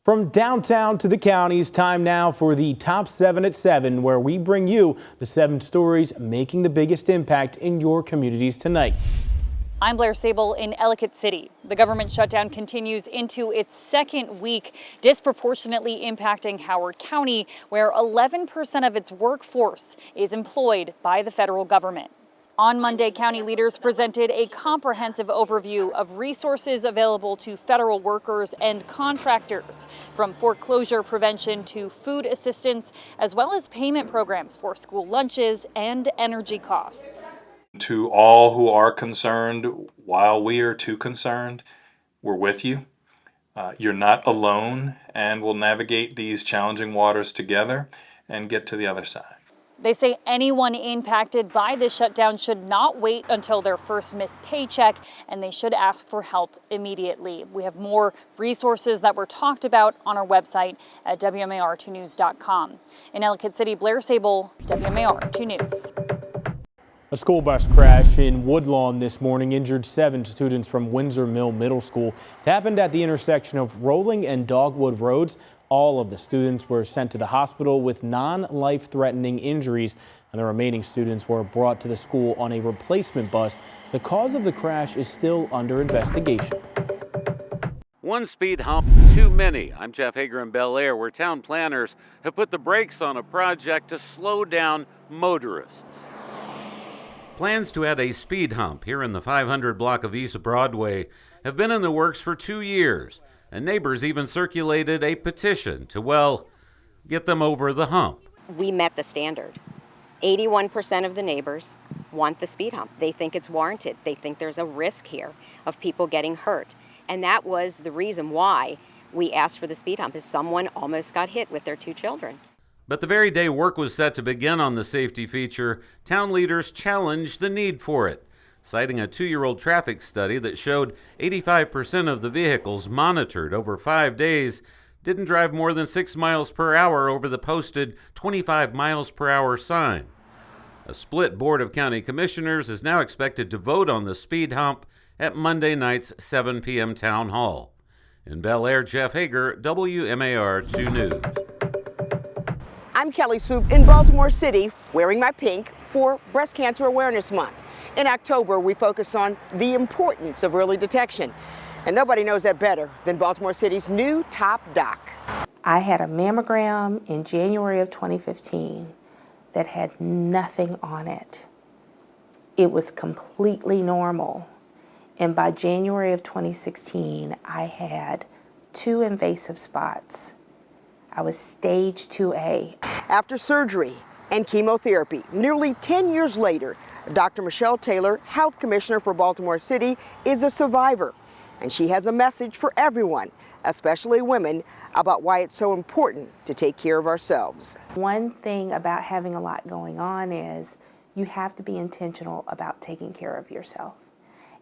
From downtown to the counties, time now for the Top 7 at 7, where we bring you the 7 stories making the biggest impact in your communities tonight. I'm Blair Sable in Ellicott City. The government shutdown continues into its second week, disproportionately impacting Howard County, where 11% of its workforce is employed by the federal government. On Monday, county leaders presented a comprehensive overview of resources available to federal workers and contractors, from foreclosure prevention to food assistance, as well as payment programs for school lunches and energy costs. To all who are concerned, while we are too concerned, we're with you. You're not alone, and we'll navigate these challenging waters together and get to the other side. They say anyone impacted by this shutdown should not wait until their first missed paycheck, and they should ask for help immediately. We have more resources that were talked about on our website at WMAR2news.com. In Ellicott City, Blair Sable, WMAR 2 News. A school bus crash in Woodlawn this morning injured 7 students from Windsor Mill Middle School. It happened at the intersection of Rolling and Dogwood Roads. All of the students were sent to the hospital with non-life-threatening injuries, and the remaining students were brought to the school on a replacement bus. The cause of the crash is still under investigation. One speed hump too many. I'm Jeff Hager in Bel Air, where town planners have put the brakes on a project to slow down motorists. Plans to add a speed hump here in the 500 block of East Broadway have been in the works for 2 years, and neighbors even circulated a petition to, well, get them over the hump. We met the standard. 81% of the neighbors want the speed hump. They think it's warranted. They think there's a risk here of people getting hurt. And that was the reason why we asked for the speed hump, is someone almost got hit with their 2 children. But the very day work was set to begin on the safety feature, town leaders challenged the need for it, citing a 2-year-old traffic study that showed 85% of the vehicles monitored over 5 days didn't drive more than 6 miles per hour over the posted 25 miles per hour sign. A split board of county commissioners is now expected to vote on the speed hump at Monday night's 7 p.m. town hall. In Bel Air, Jeff Hager, WMAR 2 News. I'm Kelly Swoop in Baltimore City, wearing my pink for Breast Cancer Awareness Month. In October, we focus on the importance of early detection. And nobody knows that better than Baltimore City's new top doc. I had a mammogram in January of 2015 that had nothing on it. It was completely normal. And by January of 2016, I had 2 invasive spots. I was stage 2A. After surgery and chemotherapy, nearly 10 years later, Dr. Michelle Taylor, Health Commissioner for Baltimore City, is a survivor. And she has a message for everyone, especially women, about why it's so important to take care of ourselves. One thing about having a lot going on is you have to be intentional about taking care of yourself.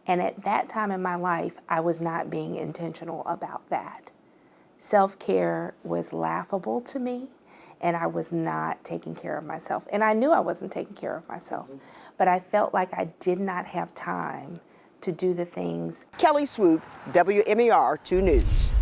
And at that time in my life, I was not being intentional about that. Self-care was laughable to me, and I was not taking care of myself. And I knew I wasn't taking care of myself, but I felt like I did not have time to do the things. Kelly Swoop, WMAR 2 News.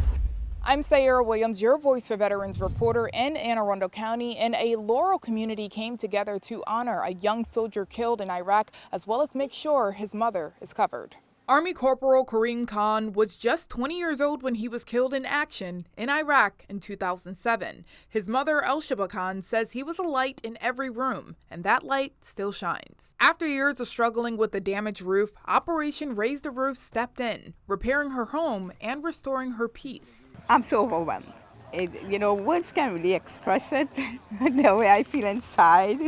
I'm Sayara Williams, your Voice for Veterans reporter in Anne Arundel County, and a Laurel community came together to honor a young soldier killed in Iraq, as well as make sure his mother is covered. Army Corporal Kareem Khan was just 20 years old when he was killed in action in Iraq in 2007. His mother, Elshaba Khan, says he was a light in every room, and that light still shines. After years of struggling with the damaged roof, Operation Raise the Roof stepped in, repairing her home and restoring her peace. I'm so overwhelmed. Words can't really express it, the way I feel inside,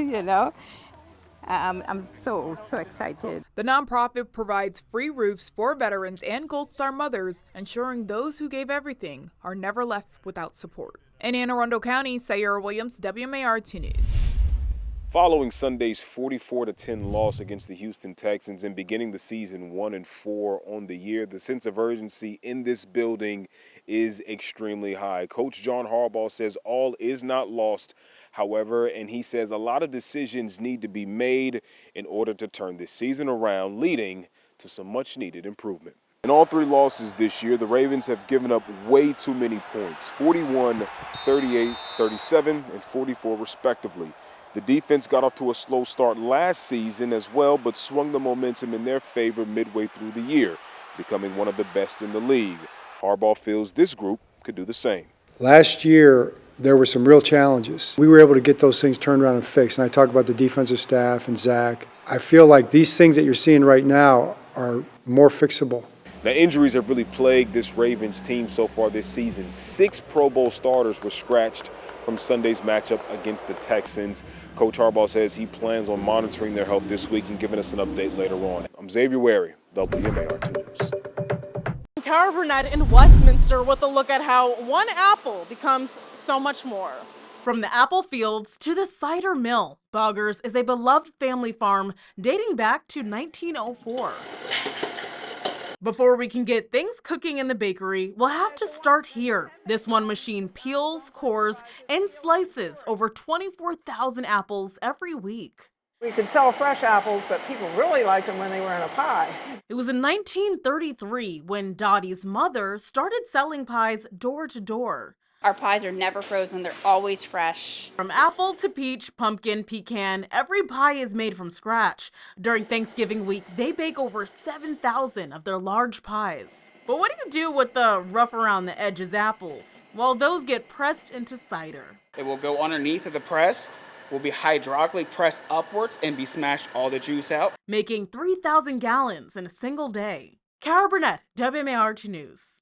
I'm so excited. The nonprofit provides free roofs for veterans and Gold Star mothers, ensuring those who gave everything are never left without support. In Anne Arundel County, Sayara Williams, WMAR 2 News. Following Sunday's 44-10 loss against the Houston Texans and beginning the season 1-4 on the year, the sense of urgency in this building is extremely high. Coach John Harbaugh says all is not lost, however, and he says a lot of decisions need to be made in order to turn this season around, leading to some much-needed improvement. In all three losses this year, the Ravens have given up way too many points, 41, 38, 37, and 44 respectively. The defense got off to a slow start last season as well, but swung the momentum in their favor midway through the year, becoming one of the best in the league. Harbaugh feels this group could do the same. Last year, there were some real challenges. We were able to get those things turned around and fixed. And I talk about the defensive staff and Zach. I feel like these things that you're seeing right now are more fixable. Now, injuries have really plagued this Ravens team so far this season. 6 Pro Bowl starters were scratched from Sunday's matchup against the Texans. Coach Harbaugh says he plans on monitoring their health this week and giving us an update later on. I'm Xavier Wary, WMAR 2 News. Cara Burnett in Westminster with a look at how one apple becomes so much more. From the apple fields to the cider mill, Boggers is a beloved family farm dating back to 1904. Before we can get things cooking in the bakery, we'll have to start here. This one machine peels, cores, and slices over 24,000 apples every week. We could sell fresh apples, but people really liked them when they were in a pie. It was in 1933 when Dottie's mother started selling pies door to door. Our pies are never frozen, they're always fresh. From apple to peach, pumpkin, pecan, every pie is made from scratch. During Thanksgiving week, they bake over 7,000 of their large pies. But what do you do with the rough around the edges apples? Well, those get pressed into cider. It will go underneath of the press, will be hydraulically pressed upwards and be smashed all the juice out. Making 3,000 gallons in a single day. Cara Burnett, WMAR 2 News.